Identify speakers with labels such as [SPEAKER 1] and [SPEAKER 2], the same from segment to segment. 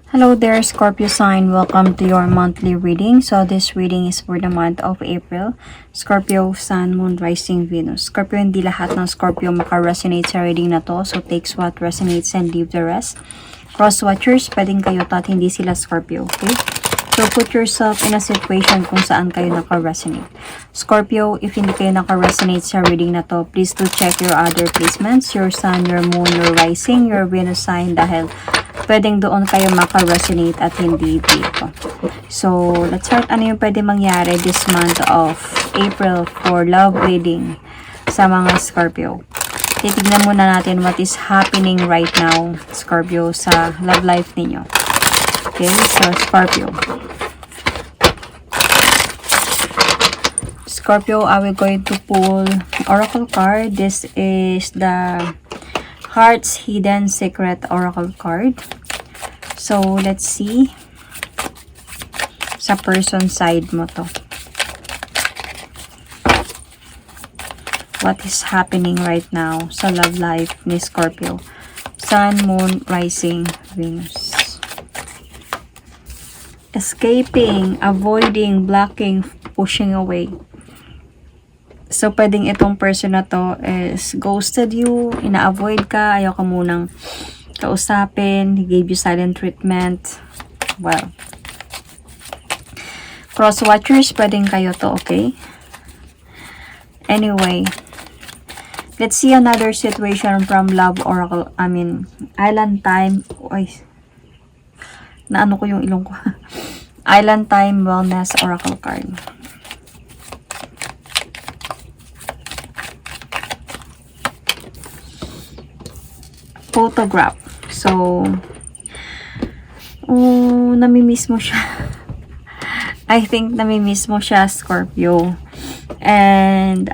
[SPEAKER 1] Hello there, Scorpio sign. Welcome to your monthly reading. So this reading is for the month of April. Scorpio, Sun, Moon, Rising, Venus. Scorpio, hindi lahat ng Scorpio maka-resonate sa reading na to. So takes what resonates and leave the rest. Cross-watchers, pwedeng kayo to at hindi sila Scorpio. Okay? So put yourself in a situation kung saan kayo naka-resonate. Scorpio, if hindi kayo naka-resonate sa reading na to, please do check your other placements. Your Sun, your Moon, your Rising, your Venus sign dahil pwedeng doon kayo maka-resonate at hindi dito. So, let's start. Ano yung pwede mangyari this month of April for love reading sa mga Scorpio? Titignan muna natin what is happening right now, Scorpio, sa love life ninyo. Okay, so Scorpio. Scorpio, I will going to pull Oracle card. This is the Heart's Hidden Secret Oracle card. So, let's see. Sa person side mo to. What is happening right now sa love life ni Scorpio? Sun, Moon, Rising, Venus. Escaping, avoiding, blocking, pushing away. So, pwedeng itong person na to is ghosted you, ina-avoid ka, ayaw ka munang kausapin, he gave you silent treatment. Well, cross-watchers, pwedeng kayo to, okay? Anyway, let's see another situation from Love Oracle, Island Time. Oy, naano ko yung ilong ko. Island Time Wellness Oracle card. Photograph. So, namimiss mo siya. I think namimiss mo siya, Scorpio. And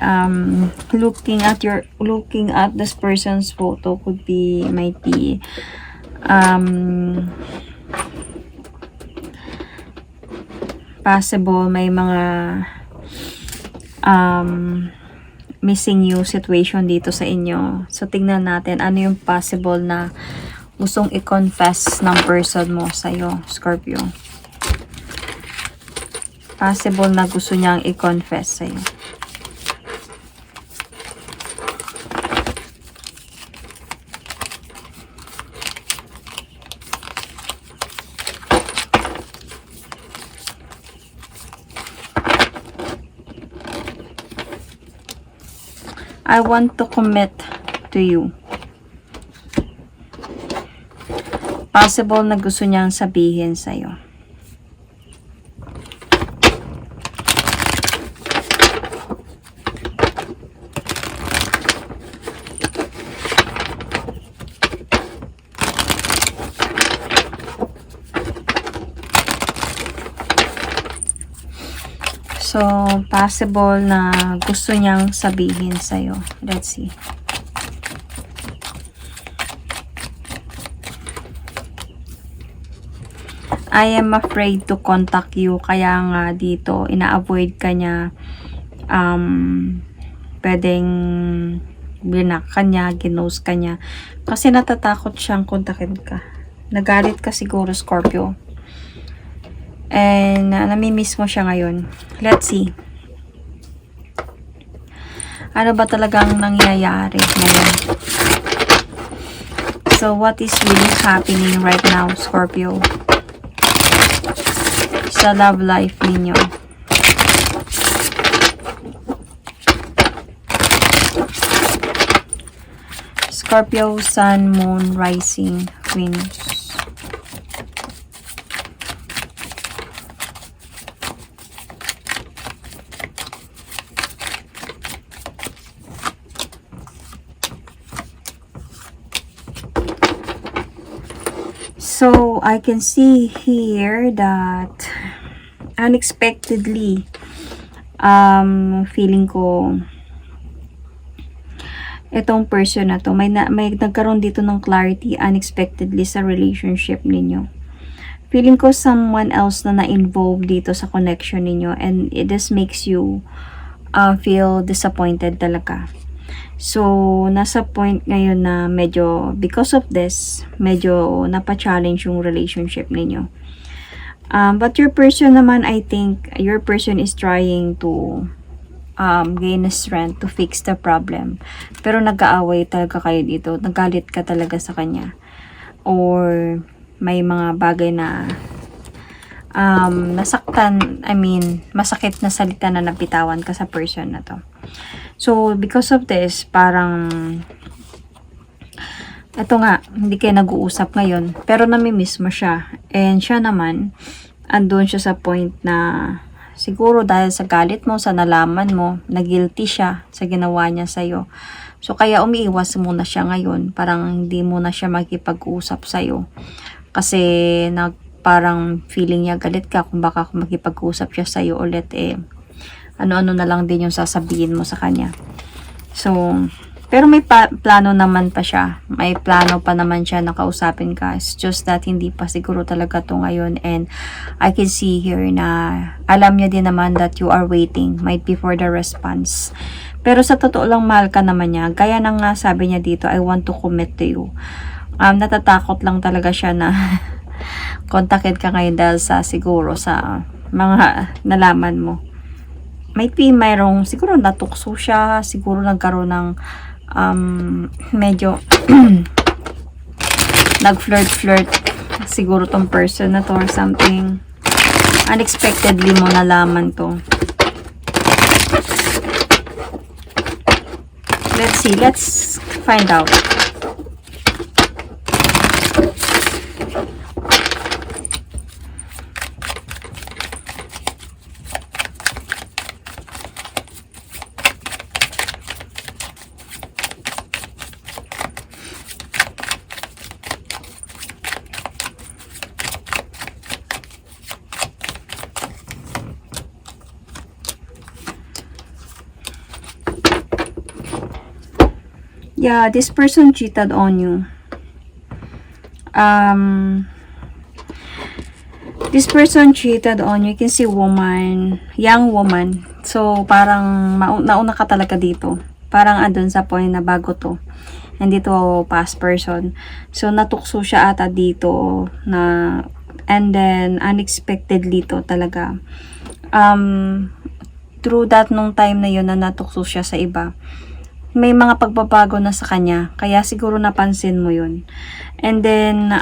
[SPEAKER 1] looking at this person's photo might be possible may mga missing you situation dito sa inyo. So, tignan natin ano yung possible na gustong i-confess ng person mo sa'yo, Scorpio. Possible na gusto niyang i-confess sa'yo. I want to commit to you. Possible na gusto niyang sabihin sa'yo. So, possible na gusto niyang sabihin sa'yo. Let's see. I am afraid to contact you. Kaya nga dito, ina-avoid ka niya. Pwedeng blinak ka niya, ginose ka niya. Kasi natatakot siyang kontakin ka. Nagalit ka siguro, Scorpio. And namimiss mo siya ngayon. Let's see. Ano ba talagang nangyayari ngayon? So, what is really happening right now, Scorpio? Sa love life ninyo. Scorpio, Sun, Moon, Rising, Venus. So, I can see here that unexpectedly, feeling ko itong person na to, may nagkaroon dito ng clarity unexpectedly sa relationship ninyo. Feeling ko someone else na na-involve dito sa connection ninyo and it just makes you feel disappointed talaga. So, nasa point ngayon na medyo, because of this, medyo napa-challenge yung relationship ninyo. But your person naman, I think, your person is trying to gain strength to fix the problem. Pero nag-aaway talaga kayo dito. Nagalit ka talaga sa kanya. Or may mga bagay na nasaktan, I mean, masakit na salita na napitawan ka sa person na to. So, because of this, parang eto nga, hindi kayo nag-uusap ngayon, pero namimiss mo siya. And siya naman, andun siya sa point na siguro dahil sa galit mo, sa nalaman mo, na guilty siya sa ginawa niya sa'yo. So, kaya umiiwas muna siya ngayon. Parang hindi muna siya makipag-usap sa'yo. Kasi, parang feeling niya galit ka kung baka makipag-usap siya sa'yo ulit ano-ano na lang din yung sasabihin mo sa kanya. So, pero may plano naman pa siya. May plano pa naman siya na kausapin ka. It's just that hindi pa siguro talaga to ngayon. And I can see here na alam niya din naman that you are waiting. Might be for the response. Pero sa totoo lang, mahal ka naman niya. Gaya ng nga sabi niya dito, I want to commit to you. Natatakot lang talaga siya na kontakin ka ngayon dahil sa siguro sa mga nalaman mo. Might be mayroong siguro natukso siya, siguro nagkaroon ng medyo nag-flirt siguro tong person na to or something. Unexpectedly mo nalaman to. Let's see, let's find out. Yeah, this person cheated on you. This person cheated on you. You can see woman, young woman. So, parang nauna ka talaga dito. Parang andun sa point na bago to. And dito, past person. So, natukso siya ata dito na, and then, unexpectedly to talaga. Through that, nung time na yun na natukso siya sa iba, may mga pagbabago na sa kanya. Kaya siguro napansin mo yun. And then,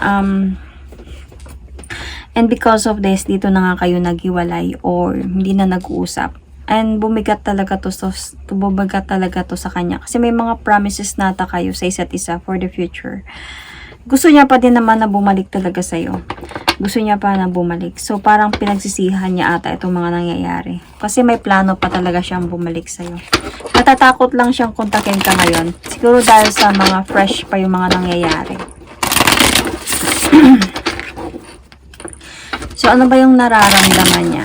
[SPEAKER 1] and because of this, dito na nga kayo naghiwalay or hindi na nag-uusap. And bumigat talaga to sa kanya. Kasi may mga promises nata kayo sa isa't isa for the future. Gusto niya pa din naman na bumalik talaga sa'yo. Gusto niya pa na bumalik. So, parang pinagsisihan niya ata itong mga nangyayari. Kasi may plano pa talaga siyang bumalik sa'yo. Natatakot lang siyang kontakin ka ngayon. Siguro dahil sa mga fresh pa yung mga nangyayari. So, ano ba yung nararamdaman niya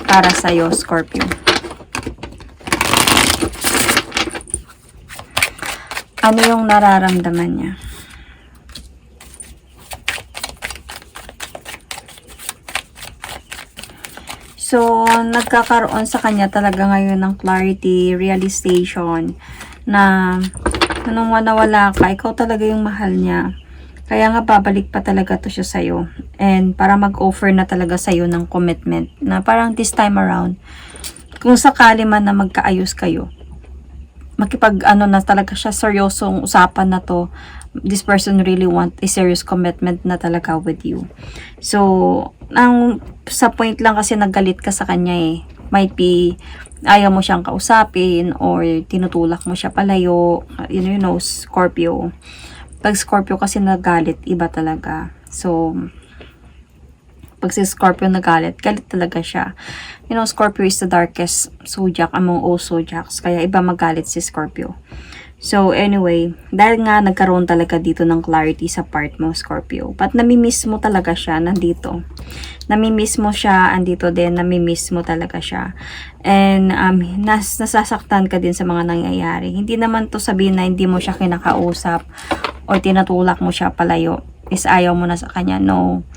[SPEAKER 1] para sa'yo, Scorpio? Ano yung nararamdaman niya? So, nagkakaroon sa kanya talaga ngayon ng clarity, realization, na nung nawala ka, ikaw talaga yung mahal niya. Kaya nga, babalik pa talaga to siya sa'yo. And para mag-offer na talaga sa'yo ng commitment. Na parang this time around, kung sakali man na magkaayos kayo, makipag-ano na talaga siya, seryosong usapan na to, this person really want a serious commitment na talaga with you. So, sa point lang kasi naggalit ka sa kanya might be ayaw mo siyang kausapin or tinutulak mo siya palayo. You know, Scorpio. Pag Scorpio kasi nagalit, iba talaga. So, pag si Scorpio nagalit, galit talaga siya. You know, Scorpio is the darkest zodiac among all zodiacs. Kaya iba magalit si Scorpio. So, anyway, dahil nga nagkaroon talaga dito ng clarity sa part mo, Scorpio. But namimiss mo talaga siya, nandito. Namimiss mo siya, andito din, namimiss mo talaga siya. And, nasasaktan ka din sa mga nangyayari. Hindi naman to sabihin na hindi mo siya kinakausap or tinatulak mo siya palayo. Is ayaw mo na sa kanya. No.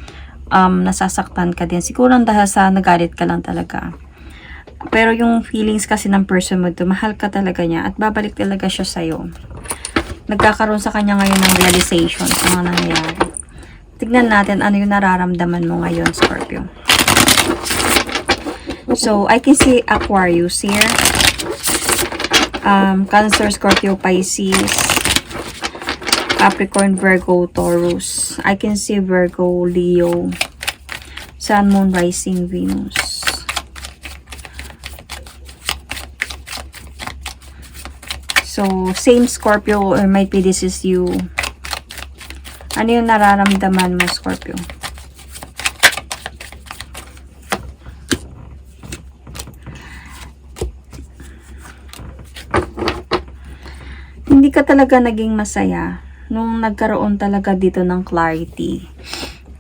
[SPEAKER 1] Nasasaktan ka din. Siguro dahil sa nagalit ka lang talaga. Pero yung feelings kasi ng person mo to, mahal ka talaga niya at babalik talaga siya sa'yo. Nagkakaroon sa kanya ngayon ng realization sa mga nangyayari. Tignan natin ano yung nararamdaman mo ngayon, Scorpio. So, I can see Aquarius here. Cancer, Scorpio, Pisces, Capricorn, Virgo, Taurus. I can see Virgo, Leo, Sun, Moon, Rising, Venus. So, same Scorpio or might be this is you. Ano yung nararamdaman mo, Scorpio? Hindi ka talaga naging masaya nung nagkaroon talaga dito ng clarity.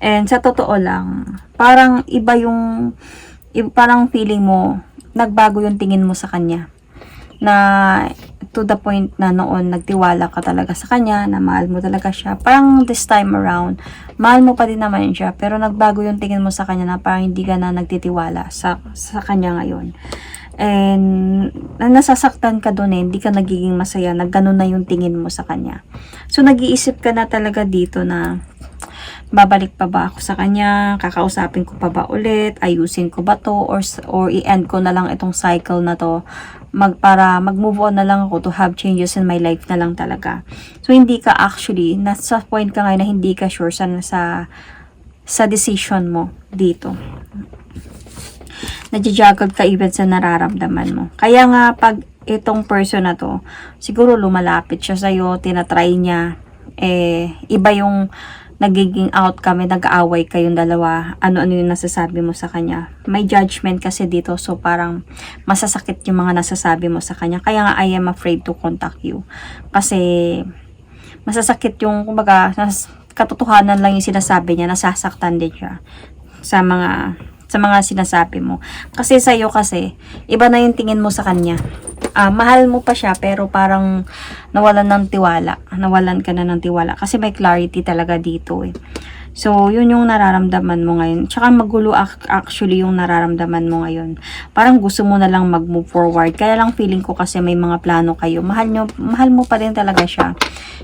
[SPEAKER 1] And sa totoo lang, parang iba yung, parang feeling mo, nagbago yung tingin mo sa kanya. Na to the point na noon nagtiwala ka talaga sa kanya, na mahal mo talaga siya. Parang this time around, mahal mo pa din naman siya, pero nagbago yung tingin mo sa kanya na parang hindi ka na nagtitiwala sa kanya ngayon. And nasasaktan ka doon hindi ka nagiging masaya, nagganon na yung tingin mo sa kanya. So nag-iisip ka na talaga dito na babalik pa ba ako sa kanya, kakausapin ko pa ba ulit, ayusin ko ba to, or i-end ko na lang itong cycle na to, para mag-move on na lang ako to have changes in my life na lang talaga. So hindi ka actually, nasa point ka ngayon na hindi ka sure sa decision mo dito. Nadjajaggled ka even sa nararamdaman mo. Kaya nga pag itong person na to, siguro lumalapit siya sa'yo, tinatry niya, iba yung nagiging outcome, nag-aaway kayong dalawa, ano-ano yung nasasabi mo sa kanya. May judgment kasi dito, so parang masasakit yung mga nasasabi mo sa kanya. Kaya nga I am afraid to contact you. Kasi masasakit yung, kumbaga, katotohanan lang yung sinasabi niya, nasasaktan din siya sa mga sinasabi mo. Kasi sa'yo kasi, iba na yung tingin mo sa kanya. Mahal mo pa siya, pero parang nawalan ng tiwala. Nawalan ka na ng tiwala. Kasi may clarity talaga dito eh. So, yun yung nararamdaman mo ngayon. Tsaka magulo actually yung nararamdaman mo ngayon. Parang gusto mo na lang mag-move forward. Kaya lang feeling ko kasi may mga plano kayo. Mahal mo pa din talaga siya.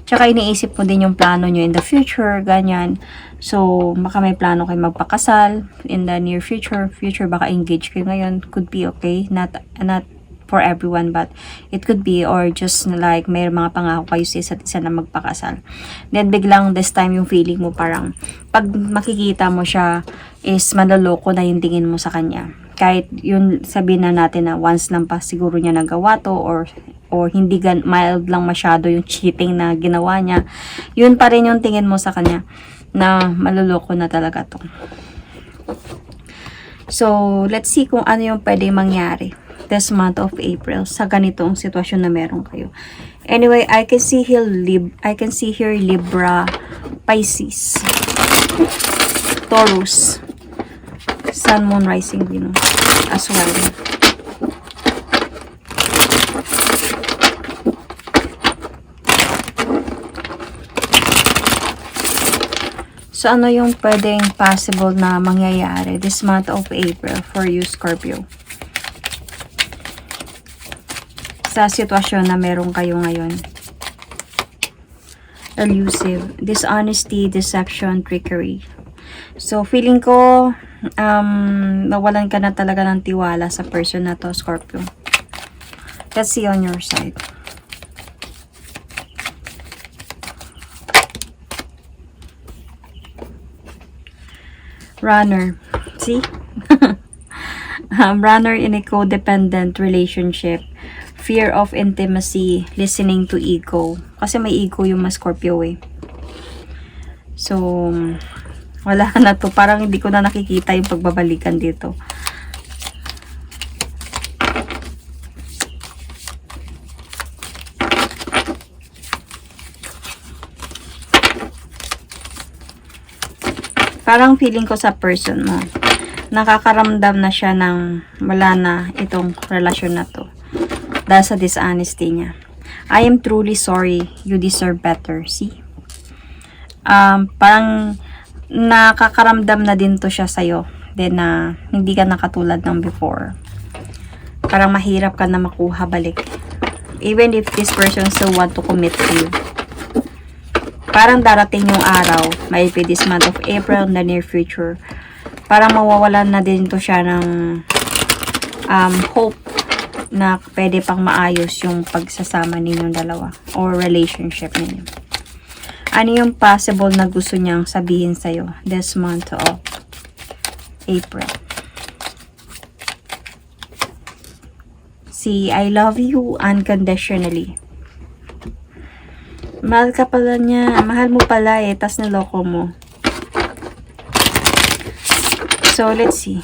[SPEAKER 1] Tsaka iniisip mo din yung plano nyo in the future, ganyan. So, baka may plano kayo magpakasal in the near future. Baka engage kayo ngayon. Could be okay. Not for everyone, but it could be, or just like may mga pangako kayo sa isa't isa na magpakasal. Then biglang this time yung feeling mo parang pag makikita mo siya is manloloko na yung tingin mo sa kanya. Kahit yun sabihin na natin na once lang pa siguro niya nagawa to, or hindi mild lang masyado yung cheating na ginawa niya, yun pa rin yung tingin mo sa kanya na maluloko na talaga to. So, let's see kung ano yung pwede mangyari this month of April sa ganitong sitwasyon na meron kayo. Anyway, I can see here Libra, Pisces, Taurus, Sun, Moon, Rising, Venus as well. So, ano yung pwedeng possible na mangyayari this month of April for you, Scorpio? Sa sitwasyon na meron kayo ngayon. Elusive, dishonesty, deception, trickery. So, feeling ko, nawalan ka na talaga ng tiwala sa person na to, Scorpio. Let's see on your side. Runner. See? Runner in a codependent relationship. Fear of intimacy, listening to ego. Kasi may ego yung mas Scorpio eh. So, wala na to. Parang hindi ko na nakikita yung pagbabalikan dito. Parang feeling ko sa person mo, nakakaramdam na siya ng wala na itong relasyon na to. Dahil sa dishonesty niya. I am truly sorry. You deserve better. See? Parang nakakaramdam na din to siya sa'yo. Then, hindi ka nakatulad ng before. Parang mahirap ka na makuha balik. Even if this person still want to commit to you. Parang darating yung araw, might be this month of April, in the near future. Parang mawawalan na din to siya ng hope na pwede pang maayos yung pagsasama ninyong dalawa or relationship ninyo. Ano yung possible na gusto niyang sabihin sa'yo this month of April? See, I love you unconditionally. Mahal ka pala niya. Mahal mo pala eh. Tas niloko mo. So, let's see.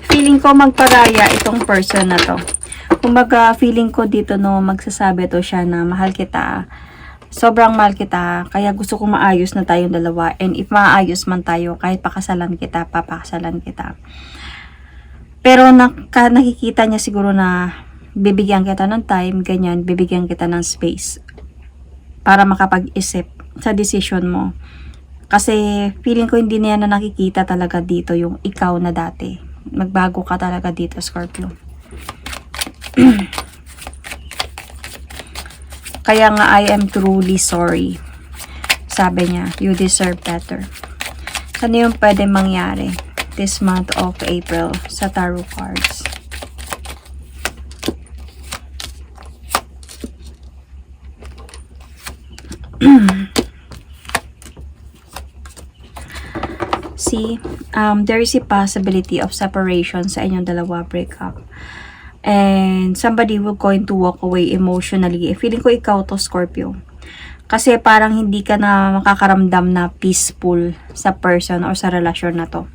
[SPEAKER 1] Feeling ko magparaya itong person na to. Kumbaga, feeling ko dito no, magsasabi to siya na mahal kita. Sobrang mahal kita. Kaya gusto ko maayos na tayong dalawa. And if maayos man tayo, kahit pakasalan kita, papakasalan kita. Pero nakikita niya siguro na bibigyan kita ng time, ganyan, bibigyan kita ng space para makapag-isip sa decision mo. Kasi feeling ko hindi niya na nakikita talaga dito yung ikaw na dati. Magbago ka talaga dito, Scorpio. Kaya nga, I am truly sorry. Sabi niya, you deserve better. Ano yung pwede mangyari this month of April sa tarot cards? See, there is a possibility of separation sa inyong dalawa, breakup. And somebody will going to walk away emotionally. Feeling ko ikaw to, Scorpio. Kasi parang hindi ka na makakaramdam na peaceful sa person or sa relasyon na to.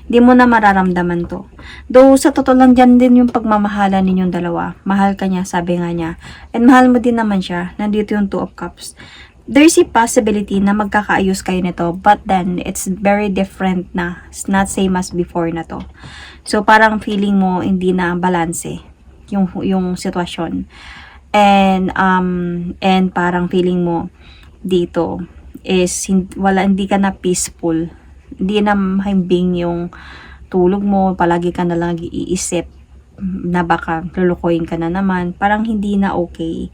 [SPEAKER 1] Hindi mo na mararamdaman to. Though sa totoo lang dyan din yung pagmamahalan ninyong dalawa. Mahal ka niya, sabi nga niya. And mahal mo din naman siya. Nandito yung Two of Cups. There's a possibility na magkakaayos kayo nito, but then it's very different na. It's not same as before na to. So parang feeling mo hindi na balance yung sitwasyon. And parang feeling mo dito is hindi ka na peaceful. Hindi na mahimbing yung tulog mo, palagi ka na lang iisip na baka lulukoyin ka na naman. Parang hindi na okay.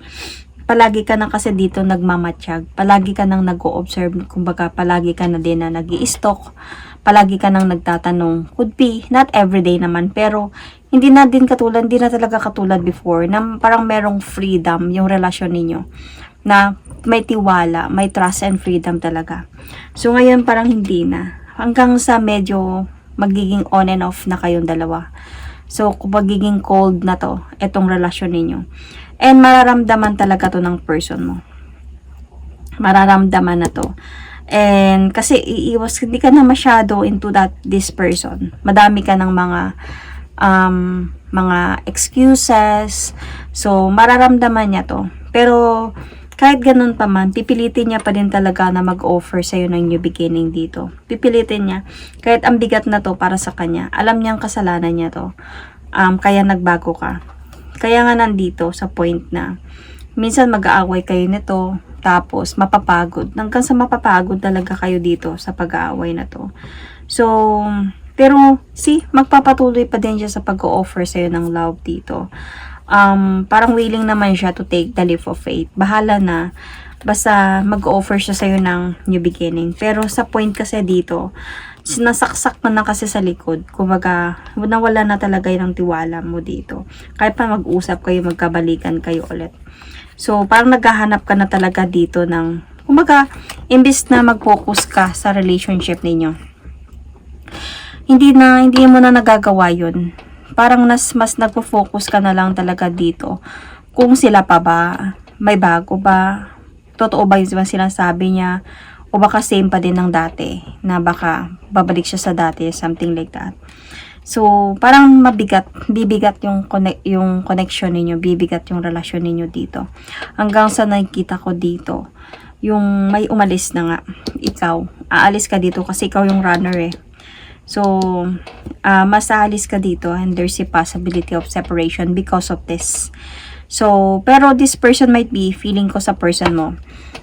[SPEAKER 1] Palagi ka na kasi dito nagmamatsyag. Palagi ka nang nag-o-observe. Kumbaga, palagi ka na din na nag-i-stalk. Palagi ka nang nagtatanong. Could be, not everyday naman. Pero, hindi na talaga katulad before. Na parang merong freedom yung relasyon ninyo. Na may tiwala, may trust and freedom talaga. So, ngayon parang hindi na. Hanggang sa medyo magiging on and off na kayong dalawa. So, kung magiging cold na to, itong relasyon ninyo. And mararamdaman talaga to ng person mo. Mararamdaman na to. And kasi hindi ka na masyado into this person. Madami ka ng mga excuses. So, mararamdaman niya to. Pero, kahit ganun pa man, pipilitin niya pa din talaga na mag-offer sa'yo ng new beginning dito. Pipilitin niya. Kahit ang bigat na to para sa kanya. Alam niyang kasalanan niya to. Kaya nagbago ka. Kaya nga nandito sa point na minsan mag-aaway kayo nito, tapos mapapagod. Hanggang sa mapapagod talaga kayo dito sa pag-aaway na to. So, pero magpapatuloy pa din siya sa pag-o-offer sa'yo ng love dito. Parang willing naman siya to take the leap of faith. Bahala na. Basta mag-offer siya sa'yo ng new beginning. Pero sa point kasi dito, sinasaksak mo na kasi sa likod. Kumbaga, nawala na talaga yung tiwala mo dito. Kahit pa mag-usap kayo, magkabalikan kayo ulit. So, parang naghahanap ka na talaga dito ng, kumbaga, imbis na mag-focus ka sa relationship ninyo. Hindi mo na nagagawa yun. Parang mas nagpo-focus ka na lang talaga dito. Kung sila pa ba, may bago ba, totoo ba yung sinasabi niya, o baka same pa din ng dati, na baka babalik siya sa dati, something like that. So, parang bibigat yung connection ninyo, bibigat yung relasyon ninyo dito. Hanggang sa nakikita ko dito, yung may umalis na nga, ikaw, aalis ka dito kasi ikaw yung runner eh. So, mas aalis ka dito and there's a possibility of separation because of this. So, pero this person might be, feeling ko sa person mo,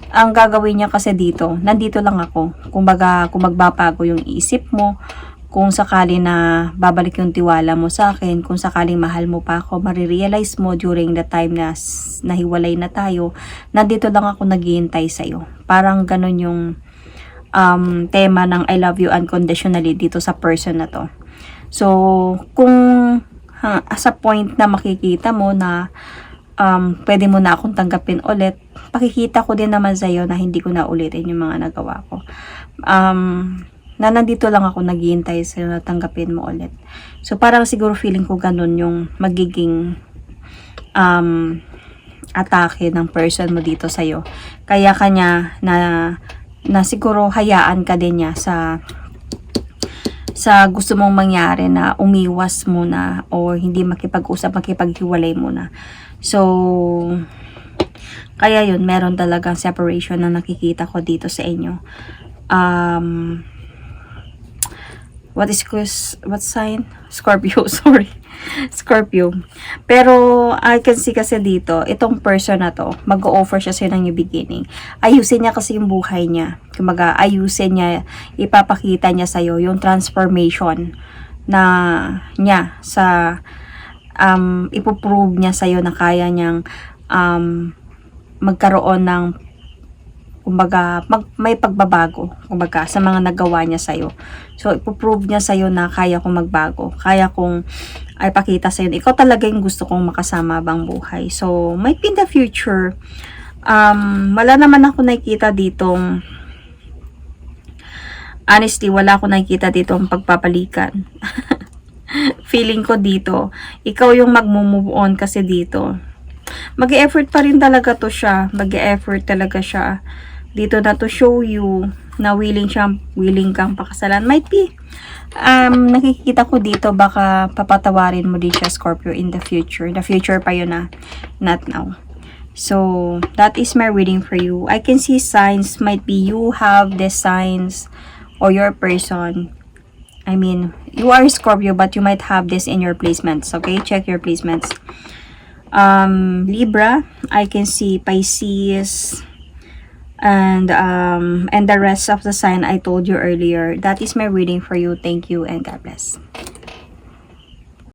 [SPEAKER 1] ang gagawin niya kasi dito, nandito lang ako. Kumbaga, kung magbabago yung isip mo, kung sakali na babalik yung tiwala mo sa akin, kung sakaling mahal mo pa ako, marirealize mo during the time na nahiwalay na tayo, nandito lang ako naghihintay sa'yo. Parang ganun yung tema ng I love you unconditionally dito sa person na to. So, kung sa point na makikita mo na pwede mo na akong tanggapin ulit, pakikita ko din naman sa'yo na hindi ko na ulitin yung mga nagawa ko. Na nandito lang ako naghihintay sa'yo na tanggapin mo ulit. So, parang siguro feeling ko ganun yung magiging atake ng person mo dito sa'yo. Kaya kanya na siguro hayaan ka din niya sa gusto mong mangyari na umiwas muna o hindi makipag-usap, makipaghiwalay muna. So, kaya yun, meron talagang separation na nakikita ko dito sa inyo. What sign? Scorpio, sorry. Scorpio. Pero, I can see kasi dito, itong person na to, mag-o-offer siya sa'yo ng new beginning. Ayusin niya kasi yung buhay niya. Kumaga, ayusin niya, ipapakita niya sa'yo yung transformation na niya sa ipoprove niya sa'yo na kaya niyang magkaroon ng kumbaga may pagbabago kumbaga sa mga nagawa niya sa'yo. So ipoprove niya sa'yo na kaya kong magbago, kaya kong ay pakita sa'yo ikaw talaga yung gusto kong makasama bang buhay. So might be in the future, wala naman ako nakikita ditong, honestly wala ako nakikita ditong pagpapalikan. Feeling ko dito, ikaw yung mag-move on kasi dito. Mag-e-effort pa rin talaga to siya. Mag-e-effort talaga siya. Dito na to show you na willing kang pakasalan. Might be, nakikita ko dito, baka papatawarin mo din siya, Scorpio, in the future. In the future pa yun na, not now. So, that is my reading for you. I can see signs, might be you have the signs or your person. I mean, you are Scorpio, but you might have this in your placements, okay? Check your placements. Libra, I can see Pisces, and the rest of the sign I told you earlier. That is my reading for you. Thank you and God bless.